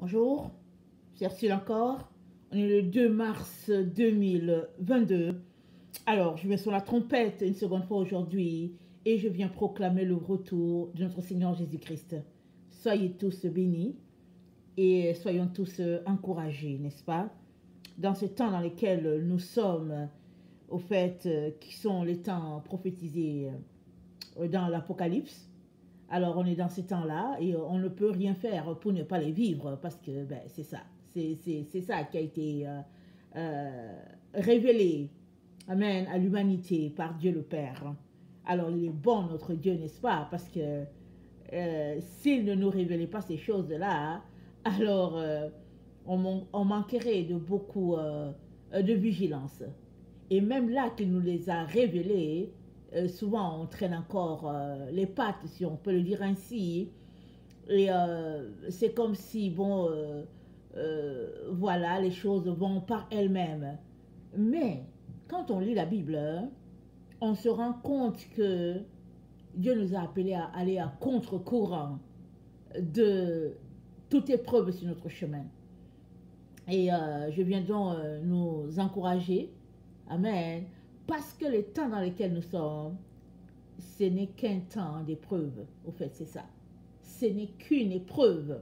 Bonjour, c'est Ursule encore. On est le 2 mars 2022. Alors, je vais sur la trompette une seconde fois aujourd'hui et je viens proclamer le retour de notre Seigneur Jésus-Christ. Soyez tous bénis et soyons tous encouragés, n'est-ce pas? Dans ce temps dans lequel nous sommes, au fait, qui sont les temps prophétisés dans l'Apocalypse. Alors on est dans ces temps-là et on ne peut rien faire pour ne pas les vivre parce que ben, c'est ça. C'est ça qui a été révélé, amen, à l'humanité par Dieu le Père. Alors il est bon notre Dieu, n'est-ce pas? Parce que s'il ne nous révélait pas ces choses-là, alors on manquerait de beaucoup de vigilance. Et même là qu'il nous les a révélés, souvent on traîne encore les pattes, si on peut le dire ainsi. Et c'est comme si, bon, voilà, les choses vont par elles-mêmes. Mais quand on lit la Bible, on se rend compte que Dieu nous a appelés à aller à contre-courant de toute épreuve sur notre chemin. Et je viens donc nous encourager, amen, parce que les temps dans lesquels nous sommes, ce n'est qu'un temps d'épreuve. Au fait, c'est ça. Ce n'est qu'une épreuve.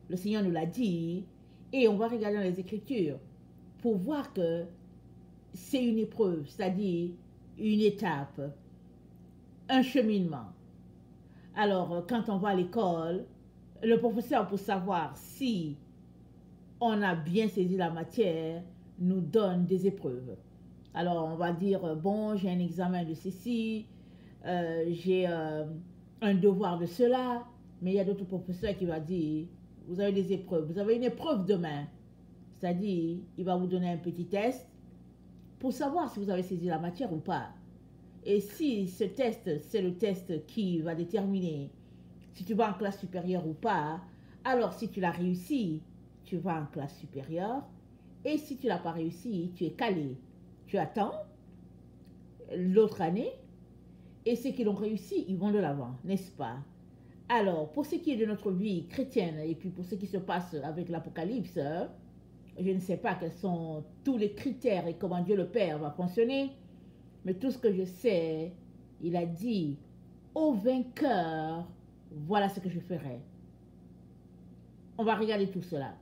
Le Seigneur nous l'a dit. Et on va regarder dans les Écritures pour voir que c'est une épreuve, c'est-à-dire une étape, un cheminement. Alors, quand on va à l'école, le professeur, pour savoir si on a bien saisi la matière, nous donne des épreuves. Alors, on va dire, bon, j'ai un examen de ceci, j'ai un devoir de cela, mais il y a d'autres professeurs qui vont dire, vous avez des épreuves, vous avez une épreuve demain. C'est-à-dire, il va vous donner un petit test pour savoir si vous avez saisi la matière ou pas. Et si ce test, c'est le test qui va déterminer si tu vas en classe supérieure ou pas, alors si tu l'as réussi, tu vas en classe supérieure. Et si tu ne l'as pas réussi, tu es calé. Tu attends l'autre année. Et ceux qui l'ont réussi, ils vont de l'avant, n'est-ce pas? Alors, pour ce qui est de notre vie chrétienne, et puis pour ce qui se passe avec l'Apocalypse, je ne sais pas quels sont tous les critères et comment Dieu le Père va fonctionner, mais tout ce que je sais, il a dit, au vainqueur, voilà ce que je ferai. On va regarder tout cela.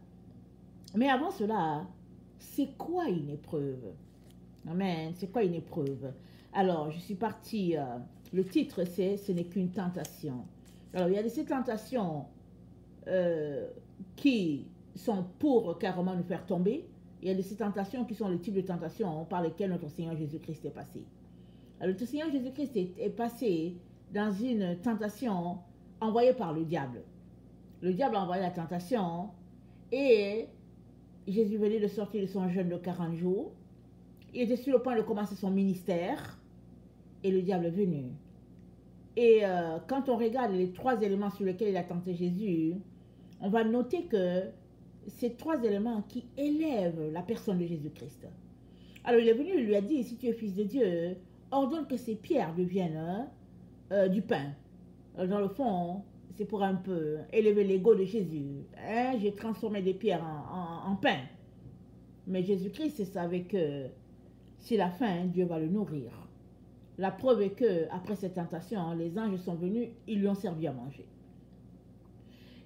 Mais avant cela, c'est quoi une épreuve? Amen. C'est quoi une épreuve? Alors, je suis partie, le titre c'est « Ce n'est qu'une tentation ». Alors, il y a de ces tentations qui sont pour carrément nous faire tomber. Il y a de ces tentations qui sont le type de tentations par lesquelles notre Seigneur Jésus-Christ est passé. Alors, notre Seigneur Jésus-Christ est passé dans une tentation envoyée par le diable. Le diable a envoyé la tentation et Jésus venait de sortir de son jeûne de 40 jours. Il était sur le point de commencer son ministère et le diable est venu. Et quand on regarde les trois éléments sur lesquels il a tenté Jésus, on va noter que ces trois éléments qui élèvent la personne de Jésus-Christ. Alors il est venu, il lui a dit, si tu es fils de Dieu, ordonne que ces pierres deviennent du pain. Dans le fond, c'est pour un peu élever l'ego de Jésus. Hein? J'ai transformé des pierres en pain. Mais Jésus-Christ savait que si la faim, Dieu va le nourrir. La preuve est que après cette tentation, les anges sont venus, ils lui ont servi à manger.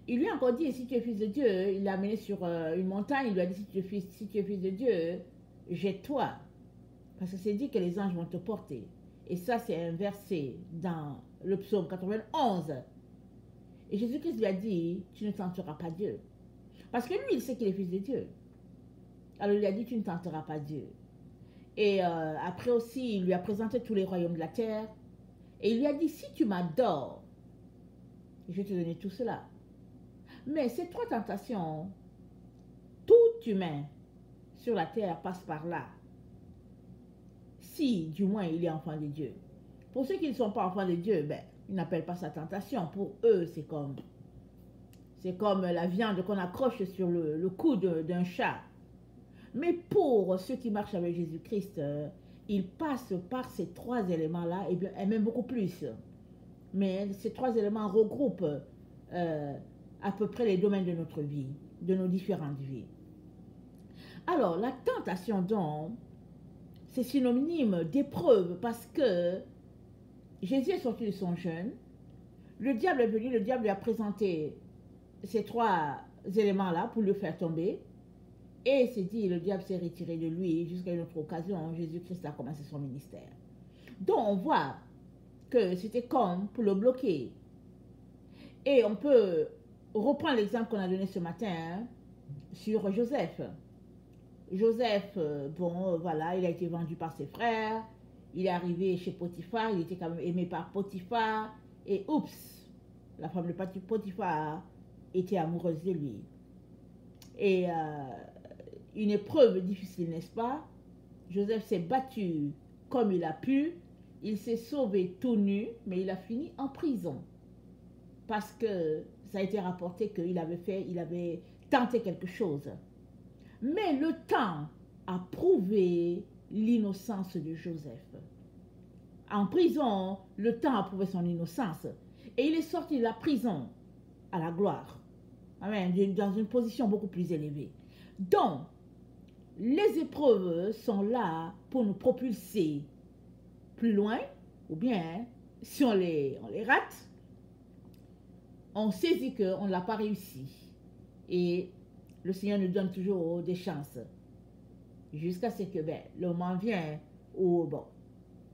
Il lui a encore dit, si tu es fils de Dieu, il l'a amené sur une montagne, il lui a dit, si tu es fils de Dieu, jette-toi. Parce que c'est dit que les anges vont te porter. Et ça, c'est un verset dans le psaume 91. Et Jésus-Christ lui a dit, tu ne tenteras pas Dieu. Parce que lui, il sait qu'il est fils de Dieu. Alors il lui a dit, tu ne tenteras pas Dieu. Et après aussi, il lui a présenté tous les royaumes de la terre. Et il lui a dit, si tu m'adores, je vais te donner tout cela. Mais ces trois tentations, tout humain sur la terre passe par là. Si, du moins, il est enfant de Dieu. Pour ceux qui ne sont pas enfants de Dieu, ben, ils n'appellent pas ça tentation. Pour eux, c'est comme la viande qu'on accroche sur le cou d'un chat. Mais pour ceux qui marchent avec Jésus-Christ, ils passent par ces trois éléments-là, et même beaucoup plus. Mais ces trois éléments regroupent à peu près les domaines de notre vie. de nos différentes vies. Alors, la tentation, donc, c'est synonyme d'épreuve parce que Jésus est sorti de son jeûne. Le diable est venu, le diable lui a présenté ces trois éléments-là pour le faire tomber. Et c'est dit, le diable s'est retiré de lui jusqu'à une autre occasion. Jésus-Christ a commencé son ministère. Donc, on voit que c'était comme pour le bloquer. Et on peut reprendre l'exemple qu'on a donné ce matin sur Joseph. Joseph, voilà, il a été vendu par ses frères. Il est arrivé chez Potiphar. Il était quand même aimé par Potiphar. Et oups, la femme de Potiphar était amoureuse de lui. Et une épreuve difficile, n'est-ce pas? Joseph s'est battu comme il a pu. Il s'est sauvé tout nu, mais il a fini en prison. Parce que ça a été rapporté qu'il avait tenté quelque chose. Mais le temps a prouvé l'innocence de Joseph. En prison, le temps a prouvé son innocence. Et il est sorti de la prison à la gloire. Amen, dans une position beaucoup plus élevée. Donc, les épreuves sont là pour nous propulser plus loin, ou bien, si on les rate, on saisit qu'on ne l'a pas réussi. Et le Seigneur nous donne toujours des chances. Jusqu'à ce que le moment vient où,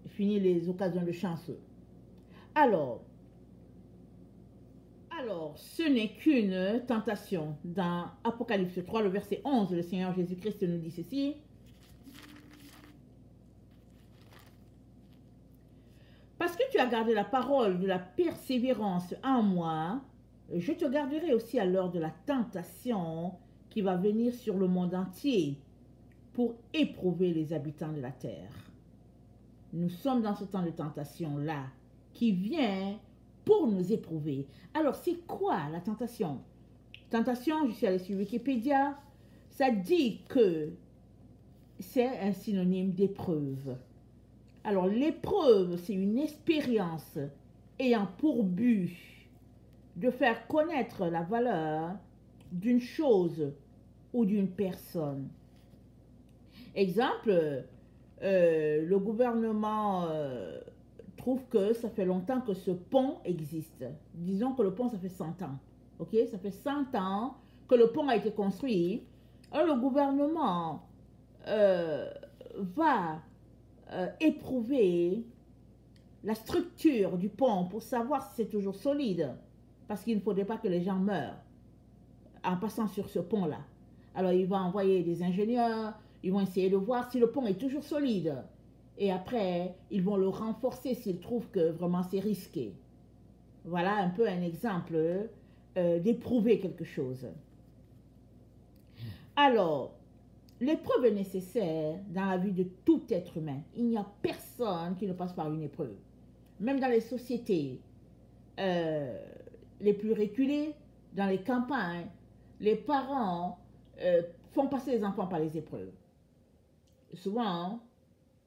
finit les occasions de chance. Alors, ce n'est qu'une tentation. Dans Apocalypse 3, le verset 11, le Seigneur Jésus-Christ nous dit ceci. Parce que tu as gardé la parole de la persévérance en moi, je te garderai aussi à l'heure de la tentation qui va venir sur le monde entier pour éprouver les habitants de la terre. Nous sommes dans ce temps de tentation-là qui vient pour nous éprouver. Alors, c'est quoi la tentation? Tentation, je suis allée sur Wikipédia, ça dit que c'est un synonyme d'épreuve. Alors, l'épreuve, c'est une expérience ayant pour but de faire connaître la valeur d'une chose ou d'une personne. Exemple, le gouvernement trouve que ça fait longtemps que ce pont existe. Disons que le pont, ça fait 100 ans. Ok, ça fait 100 ans que le pont a été construit. Alors, le gouvernement va éprouver la structure du pont pour savoir si c'est toujours solide. Parce qu'il ne faudrait pas que les gens meurent en passant sur ce pont-là. Alors, il va envoyer des ingénieurs, ils vont essayer de voir si le pont est toujours solide. Et après, ils vont le renforcer s'ils trouvent que vraiment c'est risqué. Voilà un peu un exemple d'éprouver quelque chose. Alors, l'épreuve est nécessaire dans la vie de tout être humain. Il n'y a personne qui ne passe par une épreuve. Même dans les sociétés les plus reculées, dans les campagnes, les parents font passer les enfants par les épreuves. Souvent,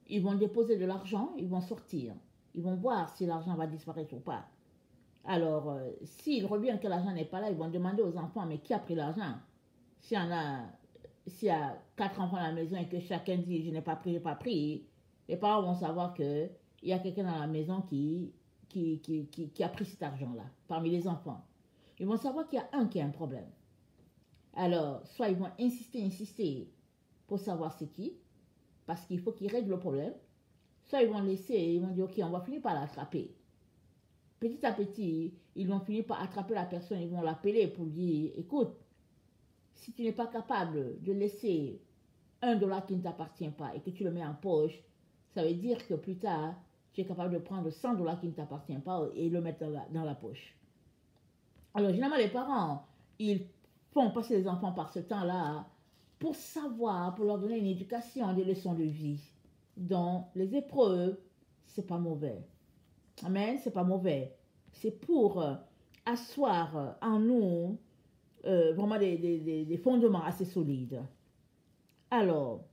ils vont déposer de l'argent, ils vont sortir. Ils vont voir si l'argent va disparaître ou pas. Alors, s'il revient que l'argent n'est pas là, ils vont demander aux enfants, mais qui a pris l'argent? S'il y a 4 enfants à la maison et que chacun dit, je n'ai pas pris, les parents vont savoir qu'il y a quelqu'un dans la maison qui a pris cet argent-là, parmi les enfants. Ils vont savoir qu'il y a un qui a un problème. Alors, soit ils vont insister pour savoir c'est qui, parce qu'il faut qu'ils règlent le problème. Soit ils vont laisser, ils vont dire, ok, on va finir par l'attraper. Petit à petit, ils vont finir par attraper la personne, ils vont l'appeler pour dire, écoute, si tu n'es pas capable de laisser $1 qui ne t'appartient pas et que tu le mets en poche, ça veut dire que plus tard, tu es capable de prendre $100 qui ne t'appartient pas et le mettre dans la poche. Alors, généralement, les parents, ils font passer les enfants par ce temps-là pour savoir, pour leur donner une éducation, des leçons de vie. Donc, les épreuves, c'est pas mauvais. Amen, c'est pas mauvais. C'est pour asseoir en nous vraiment des fondements assez solides. Alors,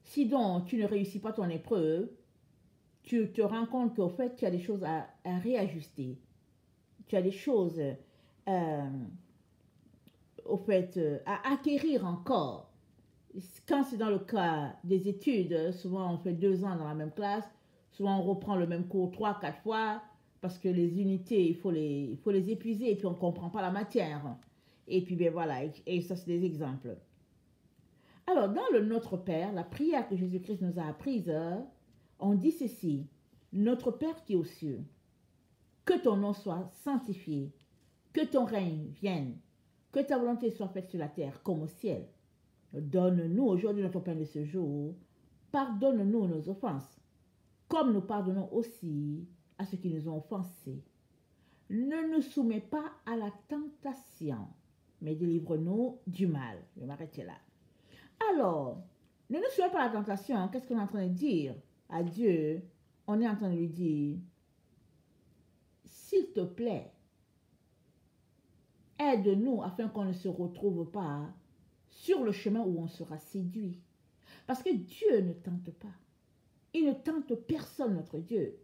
si donc tu ne réussis pas ton épreuve, tu te rends compte qu'au fait, tu as des choses à réajuster. Tu as des choses au fait, à acquérir encore. Quand c'est dans le cas des études, souvent on fait 2 ans dans la même classe, souvent on reprend le même cours 3, 4 fois, parce que les unités, il faut les épuiser et puis on ne comprend pas la matière. Et puis ben voilà, et ça c'est des exemples. Alors dans le Notre Père, la prière que Jésus-Christ nous a apprise, on dit ceci: Notre Père qui est aux cieux, que ton nom soit sanctifié, que ton règne vienne, que ta volonté soit faite sur la terre comme au ciel. Donne-nous aujourd'hui notre pain de ce jour. Pardonne-nous nos offenses, comme nous pardonnons aussi à ceux qui nous ont offensés. Ne nous soumets pas à la tentation, mais délivre-nous du mal. Je vais m'arrêter là. Alors, ne nous soumets pas à la tentation. Qu'est-ce qu'on est en train de dire à Dieu? On est en train de lui dire, s'il te plaît, aide-nous afin qu'on ne se retrouve pas sur le chemin où on sera séduit. Parce que Dieu ne tente pas. Il ne tente personne, notre Dieu.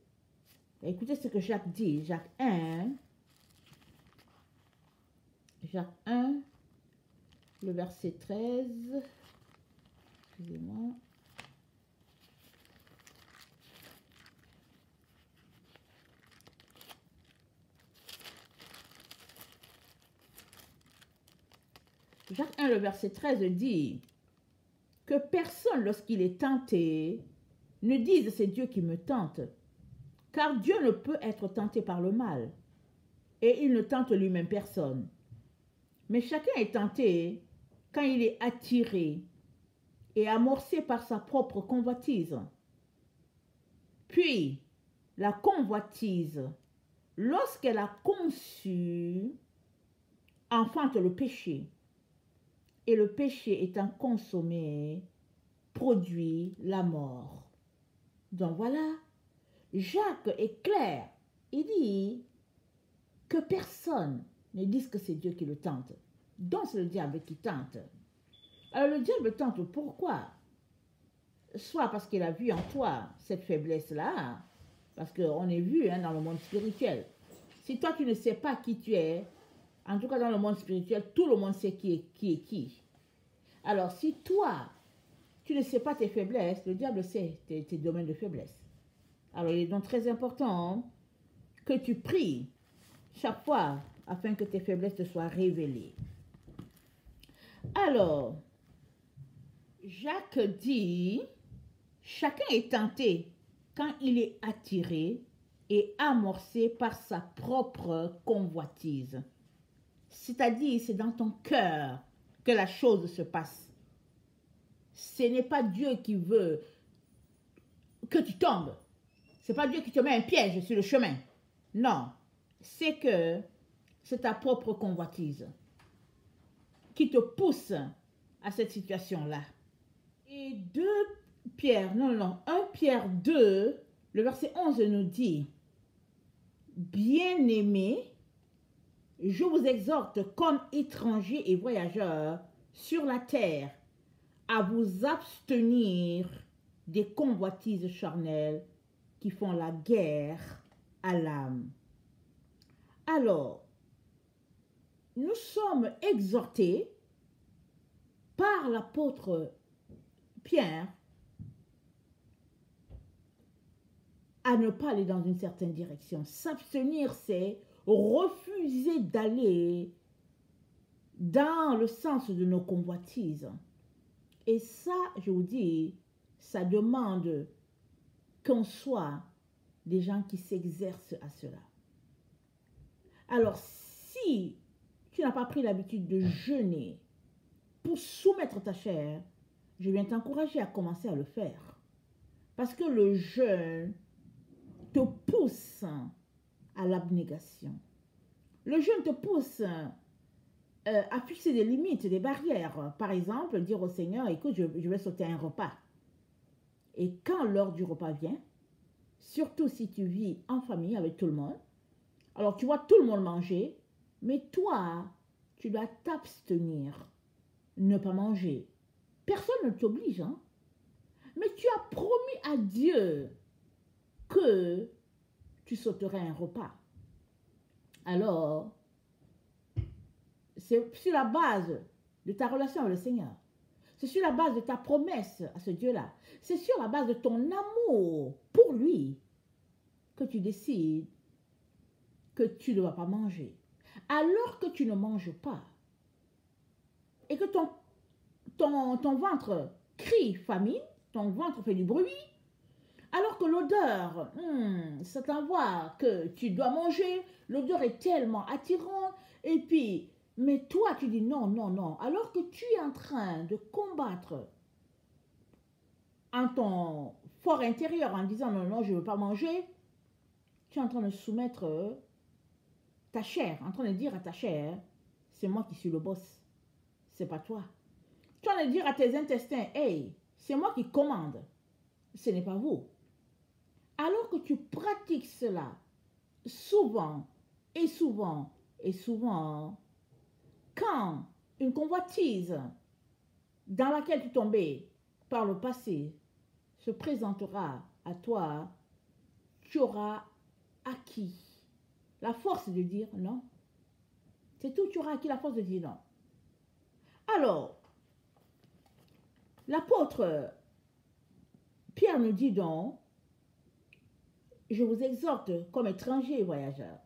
Écoutez ce que Jacques dit. Jacques 1, le verset 13. Excusez-moi. Jacques 1, le verset 13 dit que personne, lorsqu'il est tenté, ne dise c'est Dieu qui me tente, car Dieu ne peut être tenté par le mal, et il ne tente lui-même personne. Mais chacun est tenté quand il est attiré et amorcé par sa propre convoitise. Puis, la convoitise, lorsqu'elle a conçu, enfante le péché. Et le péché étant consommé, produit la mort. Donc voilà, Jacques est clair. Il dit que personne ne dise que c'est Dieu qui le tente. Donc c'est le diable qui tente. Alors le diable tente pourquoi? Soit parce qu'il a vu en toi cette faiblesse-là, parce qu'on est vu dans le monde spirituel. Si toi tu ne sais pas qui tu es, en tout cas dans le monde spirituel, tout le monde sait qui est qui. Alors si toi, tu ne sais pas tes faiblesses, le diable sait tes domaines de faiblesse. Alors il est donc très important que tu pries chaque fois afin que tes faiblesses te soient révélées. Alors, Jacques dit, chacun est tenté quand il est attiré et amorcé par sa propre convoitise. C'est-à-dire, c'est dans ton cœur que la chose se passe. Ce n'est pas Dieu qui veut que tu tombes. Ce n'est pas Dieu qui te met un piège sur le chemin. Non, c'est que c'est ta propre convoitise qui te pousse à cette situation-là. Et 1 Pierre 2, le verset 11 nous dit, bien-aimés, je vous exhorte comme étrangers et voyageurs sur la terre à vous abstenir des convoitises charnelles qui font la guerre à l'âme. Alors, nous sommes exhortés par l'apôtre Pierre à ne pas aller dans une certaine direction. S'abstenir, c'est refuser d'aller dans le sens de nos convoitises. Et ça, je vous dis, ça demande qu'on soit des gens qui s'exercent à cela. Alors, si tu n'as pas pris l'habitude de jeûner pour soumettre ta chair, je viens t'encourager à commencer à le faire. Parce que le jeûne te pousse à l'abnégation. Le jeûne te pousse à fixer des limites, des barrières. Par exemple, dire au Seigneur, écoute, je vais sauter un repas. Et quand l'heure du repas vient, surtout si tu vis en famille avec tout le monde, alors tu vois tout le monde manger, mais toi, tu dois t'abstenir, ne pas manger. Personne ne t'oblige, hein? Mais tu as promis à Dieu que tu sauterais un repas. Alors, C'est sur la base de ta relation avec le Seigneur. C'est sur la base de ta promesse à ce Dieu-là. C'est sur la base de ton amour pour lui que tu décides que tu ne vas pas manger. Alors que tu ne manges pas et que ton ventre crie famine, ton ventre fait du bruit, alors que l'odeur, ça t'envoie que tu dois manger, l'odeur est tellement attirante, et puis, mais toi tu dis non, non, non, alors que tu es en train de combattre en ton fort intérieur en disant non, non, je ne veux pas manger, tu es en train de soumettre ta chair, en train de dire à ta chair, c'est moi qui suis le boss, c'est pas toi. Tu es en train de dire à tes intestins, hey, c'est moi qui commande, ce n'est pas vous. Alors que tu pratiques cela souvent et souvent et souvent, quand une convoitise dans laquelle tu tombais par le passé se présentera à toi, tu auras acquis la force de dire non. C'est tout, tu auras acquis la force de dire non. Alors, l'apôtre Pierre nous dit donc, je vous exhorte comme étrangers et voyageurs.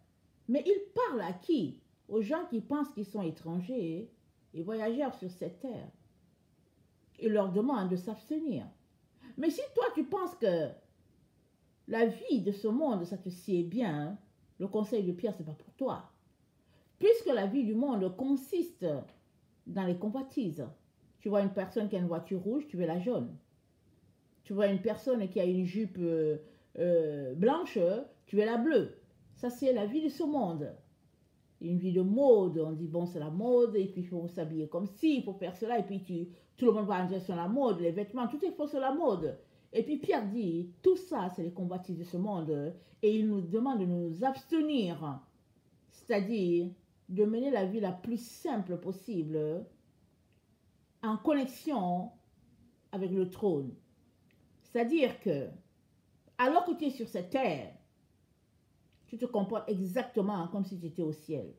Mais il parle à qui? Aux gens qui pensent qu'ils sont étrangers et voyageurs sur cette terre. Il leur demande de s'abstenir. Mais si toi tu penses que la vie de ce monde, ça te sied bien, le conseil de Pierre, ce n'est pas pour toi. Puisque la vie du monde consiste dans les convoitises. Tu vois une personne qui a une voiture rouge, tu veux la jaune. Tu vois une personne qui a une jupe blanche, tu veux la bleue. Ça, c'est la vie de ce monde. Une vie de mode, on dit bon c'est la mode, et puis il faut s'habiller comme ci, il faut faire cela, et puis tout le monde va entrer sur la mode, les vêtements, tout est faux sur la mode. Et puis Pierre dit, tout ça c'est les convoitises de ce monde, et il nous demande de nous abstenir, c'est-à-dire de mener la vie la plus simple possible, en connexion avec le trône. C'est-à-dire que, alors que tu es sur cette terre, tu te comportes exactement comme si tu étais au ciel.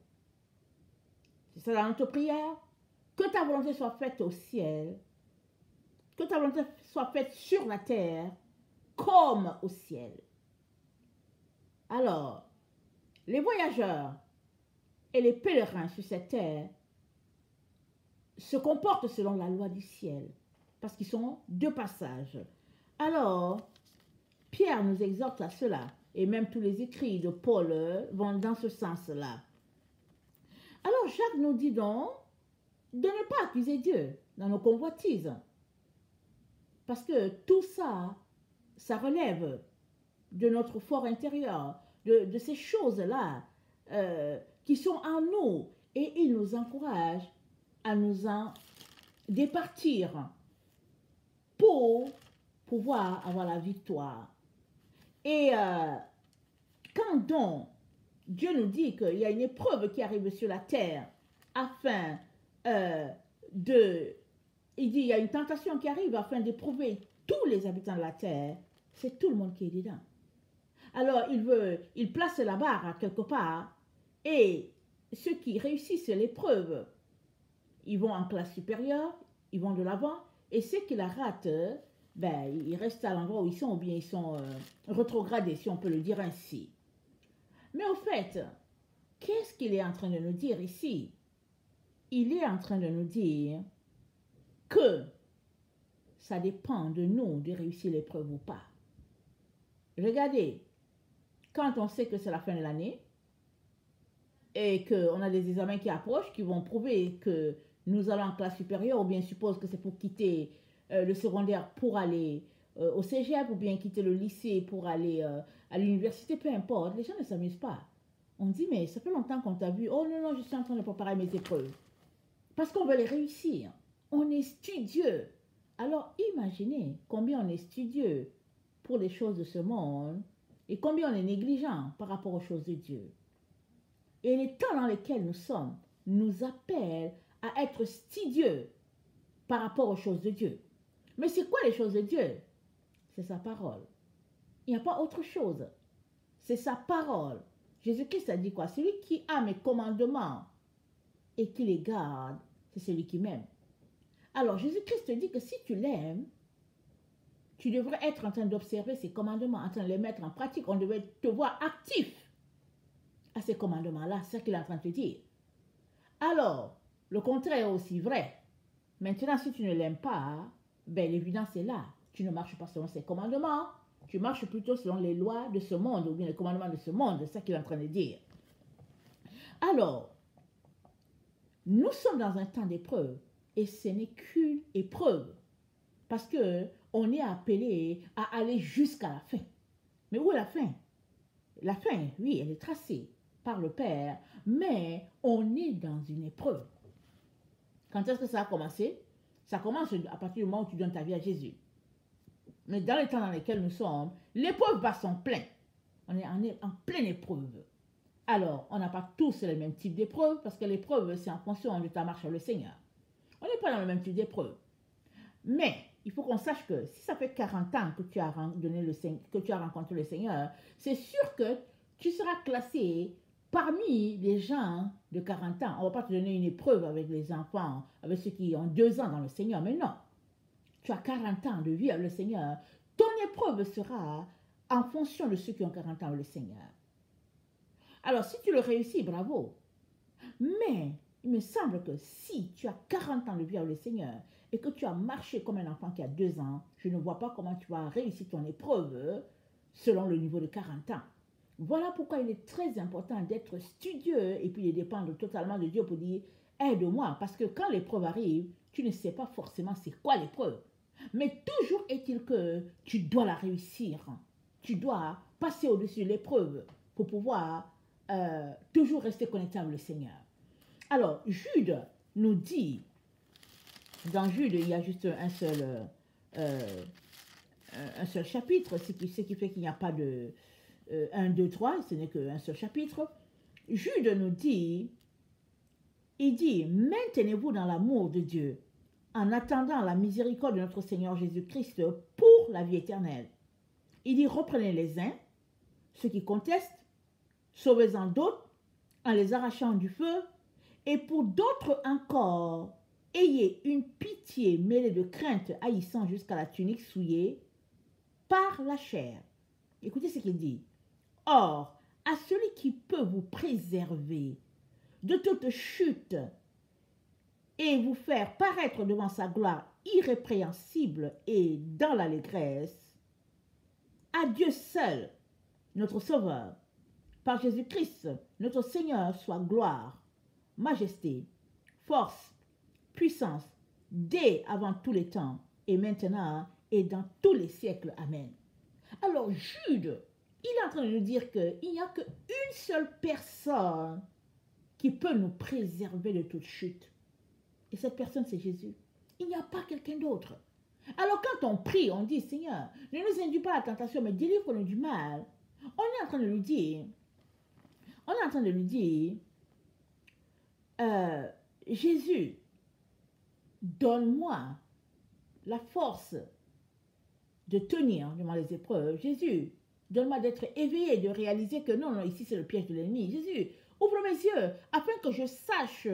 C'est ça dans notre prière. Que ta volonté soit faite au ciel, que ta volonté soit faite sur la terre, comme au ciel. Alors, les voyageurs et les pèlerins sur cette terre se comportent selon la loi du ciel, parce qu'ils sont de passage. Alors, Pierre nous exhorte à cela. Et même tous les écrits de Paul vont dans ce sens-là. Alors Jacques nous dit donc de ne pas accuser Dieu dans nos convoitises. Parce que tout ça, ça relève de notre fort intérieur, de ces choses-là qui sont en nous. Et il nous encourage à nous en départir pour pouvoir avoir la victoire. Et quand donc Dieu nous dit qu'il y a une épreuve qui arrive sur la terre afin il dit il y a une tentation qui arrive afin d'éprouver tous les habitants de la terre, c'est tout le monde qui est dedans. Alors il place la barre quelque part et ceux qui réussissent l'épreuve, ils vont en classe supérieure, ils vont de l'avant, et ceux qui la ratent, ben, ils restent à l'endroit où ils sont, ou bien ils sont rétrogradés, si on peut le dire ainsi. Mais au fait, qu'est-ce qu'il est en train de nous dire ici? Il est en train de nous dire que ça dépend de nous de réussir l'épreuve ou pas. Regardez, quand on sait que c'est la fin de l'année et qu'on a des examens qui approchent, qui vont prouver que nous allons en classe supérieure, ou bien suppose que c'est pour quitter le secondaire pour aller au cégep, ou bien quitter le lycée pour aller à l'université, peu importe, les gens ne s'amusent pas. On dit, mais ça fait longtemps qu'on t'a vu. Oh non, non, je suis en train de préparer mes épreuves. Parce qu'on veut les réussir. On est studieux. Alors imaginez combien on est studieux pour les choses de ce monde et combien on est négligent par rapport aux choses de Dieu. Et les temps dans lesquels nous sommes nous appellent à être studieux par rapport aux choses de Dieu. Mais c'est quoi les choses de Dieu? C'est sa parole. Il n'y a pas autre chose. C'est sa parole. Jésus-Christ a dit quoi? Celui qui a mes commandements et qui les garde, c'est celui qui m'aime. Alors Jésus-Christ te dit que si tu l'aimes, tu devrais être en train d'observer ses commandements, en train de les mettre en pratique. On devrait te voir actif à ces commandements-là, c'est ce qu'il est en train de te dire. Alors, le contraire est aussi vrai. Maintenant, si tu ne l'aimes pas, ben, l'évidence est là. Tu ne marches pas selon ses commandements, tu marches plutôt selon les lois de ce monde, ou bien les commandements de ce monde, c'est ça qu'il est en train de dire. Alors, nous sommes dans un temps d'épreuve, et ce n'est qu'une épreuve, parce qu'on est appelé à aller jusqu'à la fin. Mais où est la fin? La fin, oui, elle est tracée par le Père, mais on est dans une épreuve. Quand est-ce que ça a commencé? Ça commence à partir du moment où tu donnes ta vie à Jésus. Mais dans les temps dans lesquels nous sommes, l'épreuve va son plein. On est en pleine épreuve. Alors, on n'a pas tous le même type d'épreuve, parce que l'épreuve, c'est en fonction de ta marche avec le Seigneur. On n'est pas dans le même type d'épreuve. Mais, il faut qu'on sache que si ça fait 40 ans que tu as rencontré le Seigneur, c'est sûr que tu seras classé parmi les gens de 40 ans. On ne va pas te donner une épreuve avec les enfants, avec ceux qui ont 2 ans dans le Seigneur, mais non. Tu as 40 ans de vie avec le Seigneur. Ton épreuve sera en fonction de ceux qui ont 40 ans avec le Seigneur. Alors, si tu le réussis, bravo. Mais, il me semble que si tu as 40 ans de vie avec le Seigneur et que tu as marché comme un enfant qui a 2 ans, je ne vois pas comment tu vas réussir ton épreuve selon le niveau de 40 ans. Voilà pourquoi il est très important d'être studieux et puis de dépendre totalement de Dieu pour dire « aide-moi » parce que quand l'épreuve arrive, tu ne sais pas forcément c'est quoi l'épreuve. Mais toujours est-il que tu dois la réussir. Tu dois passer au-dessus de l'épreuve pour pouvoir toujours rester connecté avec le Seigneur. Alors, Jude nous dit, dans Jude, il y a juste un seul chapitre, ce qui fait qu'il n'y a pas de 1, 2, 3, ce n'est qu'un seul chapitre. Jude nous dit, il dit, maintenez-vous dans l'amour de Dieu, en attendant la miséricorde de notre Seigneur Jésus-Christ pour la vie éternelle. Il dit, reprenez les uns, ceux qui contestent, sauvez-en d'autres, en les arrachant du feu, et pour d'autres encore, ayez une pitié mêlée de crainte haïssant jusqu'à la tunique souillée par la chair. Écoutez ce qu'il dit. Or, à celui qui peut vous préserver de toute chute et vous faire paraître devant sa gloire irrépréhensible et dans l'allégresse, à Dieu seul, notre Sauveur, par Jésus-Christ, notre Seigneur, soit gloire, majesté, force, puissance, dès avant tous les temps, et maintenant, et dans tous les siècles. Amen. Alors, Jude, il est en train de nous dire qu'il n'y a qu'une seule personne qui peut nous préserver de toute chute. Et cette personne, c'est Jésus. Il n'y a pas quelqu'un d'autre. Alors, quand on prie, on dit, Seigneur, ne nous induis pas à la tentation, mais délivre-nous du mal. On est en train de lui dire, Jésus, donne-moi la force de tenir devant les épreuves. Jésus, donne-moi d'être éveillé, de réaliser que non, ici c'est le piège de l'ennemi. Jésus, ouvre mes yeux afin que je sache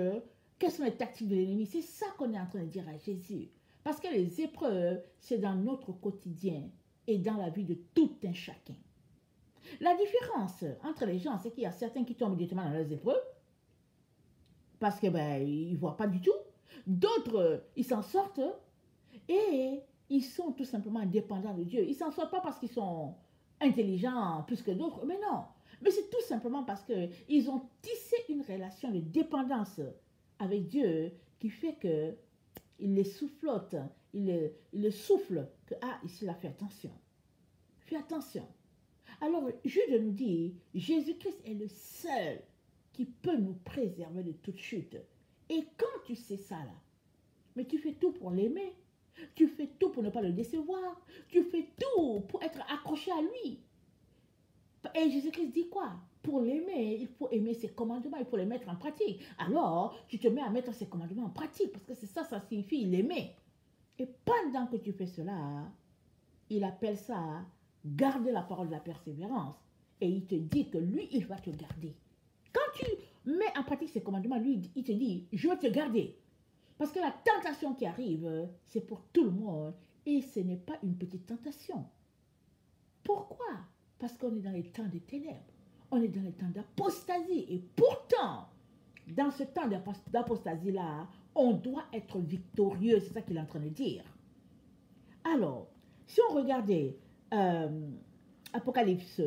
quelles sont les tactiques de l'ennemi. C'est ça qu'on est en train de dire à Jésus. Parce que les épreuves, c'est dans notre quotidien et dans la vie de tout un chacun. La différence entre les gens, c'est qu'il y a certains qui tombent directement dans les épreuves parce que ils ne voient pas du tout. D'autres, ils s'en sortent et ils sont tout simplement dépendants de Dieu. Ils ne s'en sortent pas parce qu'ils sont intelligents plus que d'autres, mais non. Mais c'est tout simplement parce qu'ils ont tissé une relation de dépendance avec Dieu qui fait qu'il les soufflote, il les souffle que, ici, là, fais attention. Fais attention. Alors, Jude nous dit, Jésus-Christ est le seul qui peut nous préserver de toute chute. Et quand tu sais ça là, mais tu fais tout pour l'aimer. Tu fais tout pour ne pas le décevoir. Tu fais tout pour être accroché à lui. Et Jésus-Christ dit quoi? Pour l'aimer, il faut aimer ses commandements, il faut les mettre en pratique. Alors, tu te mets à mettre ses commandements en pratique, parce que c'est ça, ça signifie l'aimer. Et pendant que tu fais cela, il appelle ça garder la parole de la persévérance. Et il te dit que lui, il va te garder. Quand tu Mais en pratique, ces commandements, lui, il te dit, je vais te garder. Parce que la tentation qui arrive, c'est pour tout le monde. Et ce n'est pas une petite tentation. Pourquoi? Parce qu'on est dans les temps des ténèbres. On est dans les temps d'apostasie. Et pourtant, dans ce temps d'apostasie-là, on doit être victorieux. C'est ça qu'il est en train de dire. Alors, si on regardait Apocalypse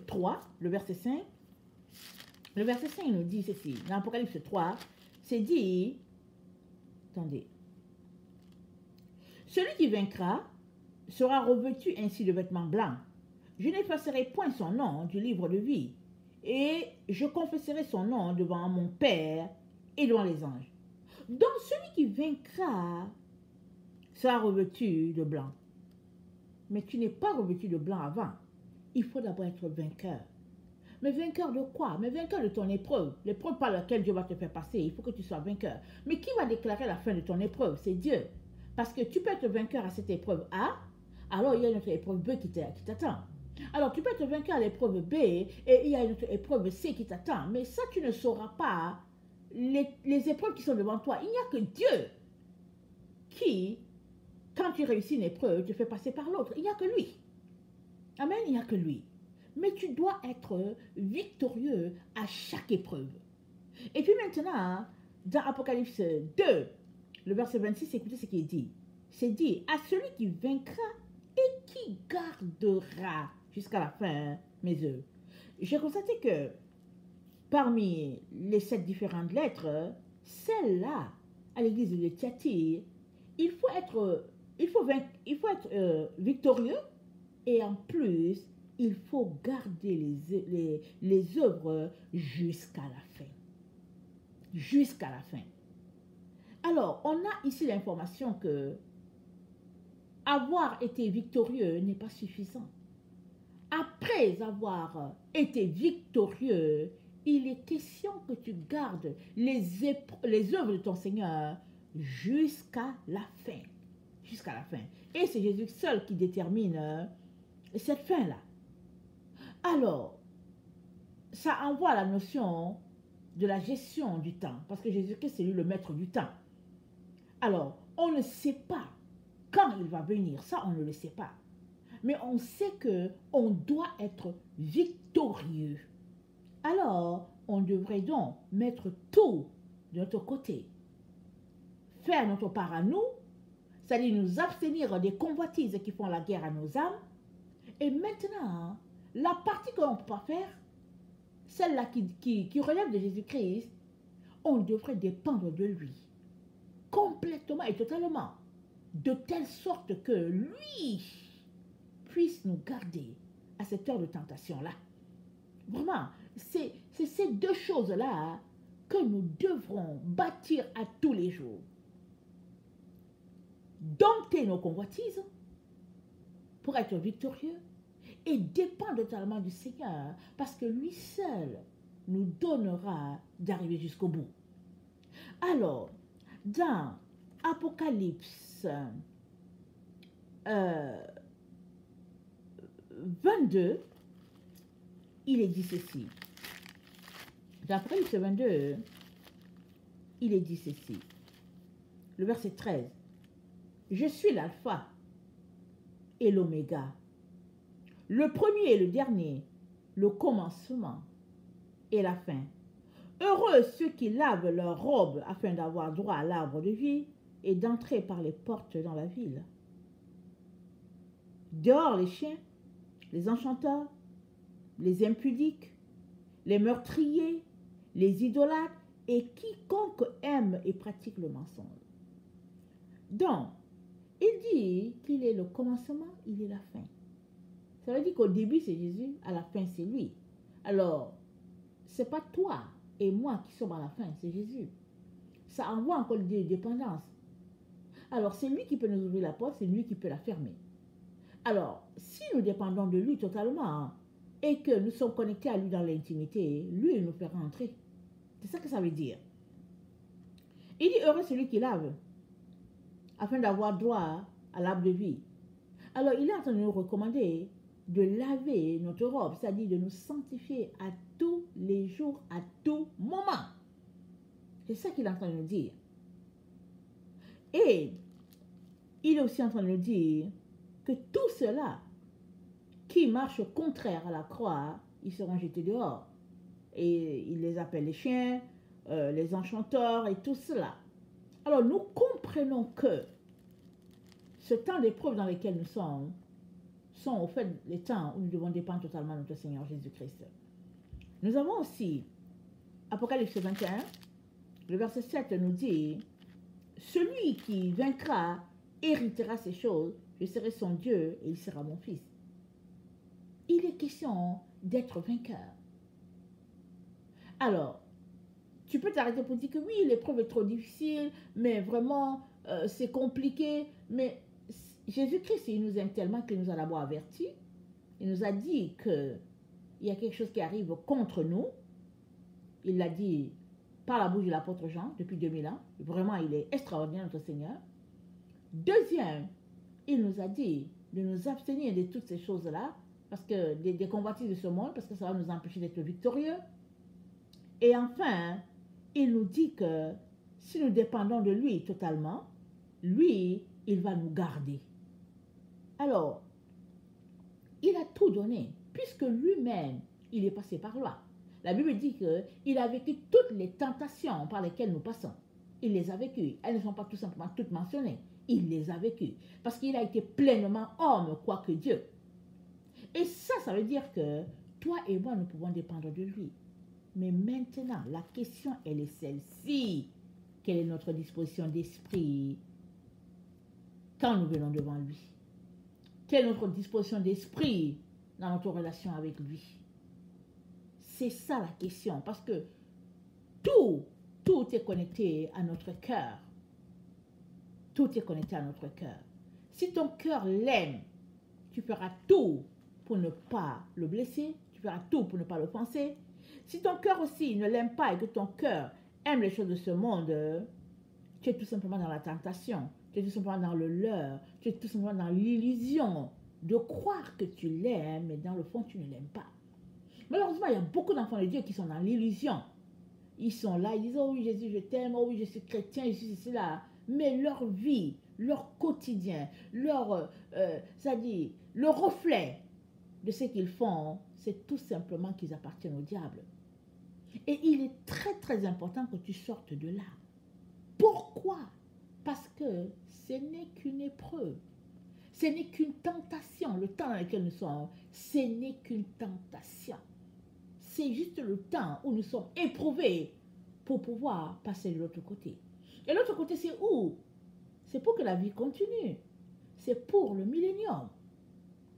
3, le verset 5, le verset 5 nous dit ceci. Dans Apocalypse 3, c'est dit, attendez, celui qui vaincra sera revêtu ainsi de vêtements blancs. Je n'effacerai point son nom du livre de vie, et je confesserai son nom devant mon Père et devant les anges. Donc celui qui vaincra sera revêtu de blanc. Mais tu n'es pas revêtu de blanc avant. Il faut d'abord être vainqueur. Mais vainqueur de quoi? Mais vainqueur de ton épreuve. L'épreuve par laquelle Dieu va te faire passer. Il faut que tu sois vainqueur. Mais qui va déclarer la fin de ton épreuve? C'est Dieu. Parce que tu peux être vainqueur à cette épreuve A, alors il y a une autre épreuve B qui t'attend. Alors tu peux être vainqueur à l'épreuve B et il y a une autre épreuve C qui t'attend. Mais ça, tu ne sauras pas les épreuves qui sont devant toi. Il n'y a que Dieu qui, quand tu réussis une épreuve, te fait passer par l'autre. Il n'y a que lui. Amen, il n'y a que lui. Mais tu dois être victorieux à chaque épreuve. Et puis maintenant, dans Apocalypse 2, le verset 26, écoutez ce qui est dit. C'est dit, à celui qui vaincra et qui gardera jusqu'à la fin mes œuvres. J'ai constaté que parmi les 7 différentes lettres, celle-là, à l'église de Thyatire, il faut être victorieux et en plus, il faut garder les œuvres jusqu'à la fin. Jusqu'à la fin. Alors, on a ici l'information que avoir été victorieux n'est pas suffisant. Après avoir été victorieux, il est question que tu gardes les œuvres de ton Seigneur jusqu'à la fin. Jusqu'à la fin. Et c'est Jésus seul qui détermine cette fin-là. Alors, ça envoie la notion de la gestion du temps. Parce que Jésus-Christ, c'est lui le maître du temps. Alors, on ne sait pas quand il va venir. Ça, on ne le sait pas. Mais on sait qu'on doit être victorieux. Alors, on devrait donc mettre tout de notre côté. Faire notre part à nous, c'est-à-dire nous abstenir des convoitises qui font la guerre à nos âmes. Et maintenant, la partie qu'on ne peut pas faire, celle-là qui relève de Jésus-Christ, on devrait dépendre de lui. Complètement et totalement. De telle sorte que lui puisse nous garder à cette heure de tentation-là. Vraiment, c'est ces deux choses-là que nous devrons bâtir à tous les jours. Dompter nos convoitises pour être victorieux et dépendre totalement du Seigneur parce que lui seul nous donnera d'arriver jusqu'au bout. Alors, dans Apocalypse 22, il est dit ceci. Dans Apocalypse 22, il est dit ceci. Le verset 13. Je suis l'alpha et l'oméga, le premier et le dernier, le commencement et la fin. Heureux ceux qui lavent leurs robes afin d'avoir droit à l'arbre de vie et d'entrer par les portes dans la ville. Dehors les chiens, les enchanteurs, les impudiques, les meurtriers, les idolâtres et quiconque aime et pratique le mensonge. Donc, il dit qu'il est le commencement, il est la fin. Ça veut dire qu'au début c'est Jésus, à la fin c'est lui. Alors, c'est pas toi et moi qui sommes à la fin, c'est Jésus. Ça envoie encore l'idée de dépendance. Alors, c'est lui qui peut nous ouvrir la porte, c'est lui qui peut la fermer. Alors, si nous dépendons de lui totalement et que nous sommes connectés à lui dans l'intimité, lui, il nous fera entrer. C'est ça que ça veut dire. Il dit, heureux celui qui lave, afin d'avoir droit à l'arbre de vie. Alors, il est en train de nous recommander de laver notre robe, c'est-à-dire de nous sanctifier à tous les jours, à tout moment. C'est ça qu'il est en train de nous dire. Et il est aussi en train de nous dire que tous ceux-là qui marchent contraire à la croix, ils seront jetés dehors. Et il les appelle les chiens, les enchanteurs et tout cela. Alors nous comprenons que ce temps d'épreuve dans lequel nous sommes sont au fait les temps où nous devons dépendre totalement de notre Seigneur Jésus-Christ. Nous avons aussi Apocalypse 21, le verset 7 nous dit « Celui qui vaincra héritera ces choses, je serai son Dieu et il sera mon fils. » Il est question d'être vainqueur. Alors, tu peux t'arrêter pour dire que oui, l'épreuve est trop difficile, mais vraiment, c'est compliqué. Mais Jésus-Christ, il nous aime tellement qu'il nous a d'abord avertis. Il nous a dit qu'il y a quelque chose qui arrive contre nous. Il l'a dit par la bouche de l'apôtre Jean depuis 2000 ans. Vraiment, il est extraordinaire, notre Seigneur. Deuxième, il nous a dit de nous abstenir de toutes ces choses-là, parce que des convoitises de ce monde, parce que ça va nous empêcher d'être victorieux. Et enfin, il nous dit que si nous dépendons de lui totalement, lui, il va nous garder. Alors, il a tout donné, puisque lui-même, il est passé par là. La Bible dit qu'il a vécu toutes les tentations par lesquelles nous passons. Il les a vécues. Elles ne sont pas tout simplement toutes mentionnées. Il les a vécues. Parce qu'il a été pleinement homme, quoique Dieu. Et ça veut dire que toi et moi, nous pouvons dépendre de lui. Mais maintenant, la question, elle est celle-ci. Quelle est notre disposition d'esprit quand nous venons devant lui? Quelle est notre disposition d'esprit dans notre relation avec lui? C'est ça la question, parce que tout est connecté à notre cœur. Tout est connecté à notre cœur. Si ton cœur l'aime, tu feras tout pour ne pas le blesser, tu feras tout pour ne pas l'offenser. Si ton cœur aussi ne l'aime pas et que ton cœur aime les choses de ce monde, tu es tout simplement dans la tentation, tu es tout simplement dans le leurre, tu es tout simplement dans l'illusion de croire que tu l'aimes, mais dans le fond, tu ne l'aimes pas. Malheureusement, il y a beaucoup d'enfants de Dieu qui sont dans l'illusion. Ils sont là, ils disent « Oh oui, Jésus, je t'aime, oh oui, je suis chrétien, je suis ceci, là. » Mais leur vie, leur quotidien, le reflet de ce qu'ils font, c'est tout simplement qu'ils appartiennent au diable. Et il est très très important que tu sortes de là. Pourquoi? Parce que ce n'est qu'une épreuve. Ce n'est qu'une tentation. Le temps dans lequel nous sommes, ce n'est qu'une tentation. C'est juste le temps où nous sommes éprouvés pour pouvoir passer de l'autre côté. Et l'autre côté, c'est où? C'est pour que la vie continue. C'est pour le millénium.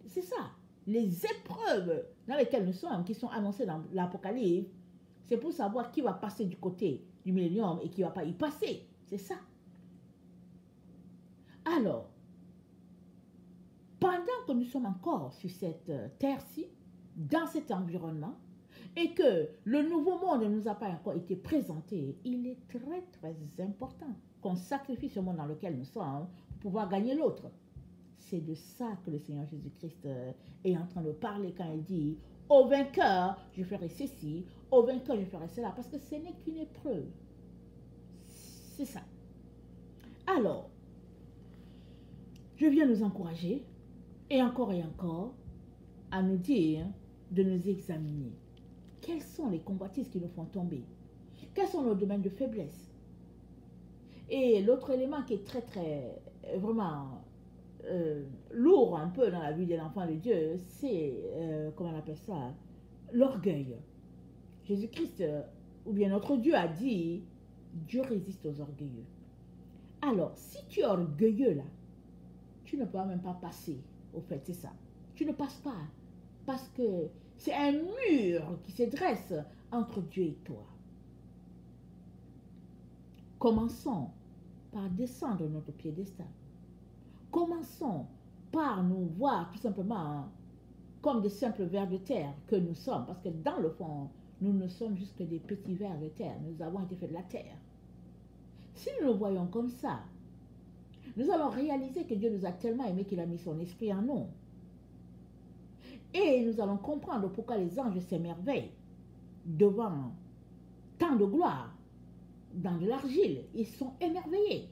C'est ça. Les épreuves dans lesquelles nous sommes, qui sont annoncées dans l'Apocalypse, c'est pour savoir qui va passer du côté du millénium et qui ne va pas y passer. C'est ça. Alors, pendant que nous sommes encore sur cette terre-ci, dans cet environnement, et que le nouveau monde ne nous a pas encore été présenté, il est très très important qu'on sacrifie ce monde dans lequel nous sommes pour pouvoir gagner l'autre. C'est de ça que le Seigneur Jésus-Christ est en train de parler quand il dit « Au vainqueur, je ferai ceci, au vainqueur, je ferai cela », parce que ce n'est qu'une épreuve. C'est ça. Alors, je viens nous encourager, et encore à nous dire de nous examiner. Quels sont les convoitises qui nous font tomber? Quels sont nos domaines de faiblesse? Et l'autre élément qui est très, très, vraiment lourd un peu dans la vie de l'enfant de Dieu, c'est, comment on appelle ça, l'orgueil. Jésus-Christ, ou bien notre Dieu a dit, Dieu résiste aux orgueilleux. Alors, si tu es orgueilleux là, tu ne peux même pas passer, au fait, c'est ça. Tu ne passes pas, parce que c'est un mur qui se dresse entre Dieu et toi. Commençons par descendre notre piédestal. Commençons par nous voir tout simplement comme des simples vers de terre que nous sommes. Parce que dans le fond, nous ne sommes juste que des petits vers de terre. Nous avons été faits de la terre. Si nous le voyons comme ça, nous allons réaliser que Dieu nous a tellement aimés qu'il a mis son esprit en nous. Et nous allons comprendre pourquoi les anges s'émerveillent. devant tant de gloire dans de l'argile. Ils sont émerveillés.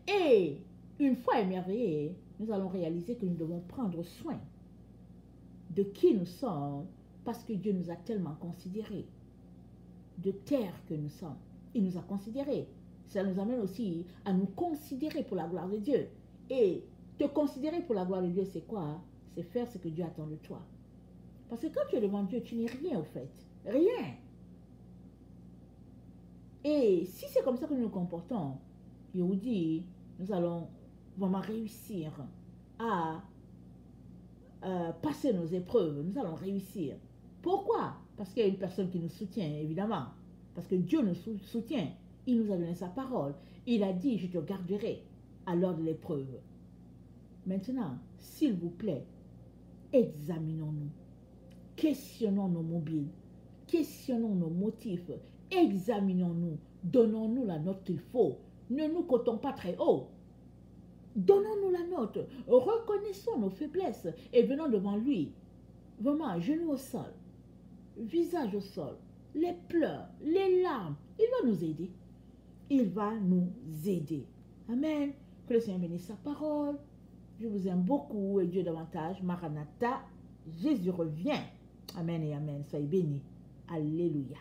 Et une fois émerveillés, nous allons réaliser que nous devons prendre soin de qui nous sommes parce que Dieu nous a tellement considérés. De terre que nous sommes. Il nous a considérés. Ça nous amène aussi à nous considérer pour la gloire de Dieu. Et te considérer pour la gloire de Dieu, c'est quoi? C'est faire ce que Dieu attend de toi. Parce que quand tu es devant Dieu, tu n'es rien au fait. Rien. Et si c'est comme ça que nous nous comportons, je vous dis, nous allons vraiment réussir à passer nos épreuves. Nous allons réussir. Pourquoi? Parce qu'il y a une personne qui nous soutient, évidemment. Parce que Dieu nous soutient. Il nous a donné sa parole. Il a dit, je te garderai à l'heure de l'épreuve. Maintenant, s'il vous plaît, examinons-nous. Questionnons nos mobiles. Questionnons nos motifs. Examinons-nous. Donnons-nous la note qu'il faut. Ne nous cotons pas très haut. Donnons-nous la note. Reconnaissons nos faiblesses et venons devant lui. Vraiment, genoux au sol. Visage au sol. Les pleurs, les larmes. Il va nous aider. Il va nous aider. Amen. Que le Seigneur bénisse sa parole. Je vous aime beaucoup et Dieu davantage. Maranatha, Jésus revient. Amen et amen. Soyez bénis. Alléluia.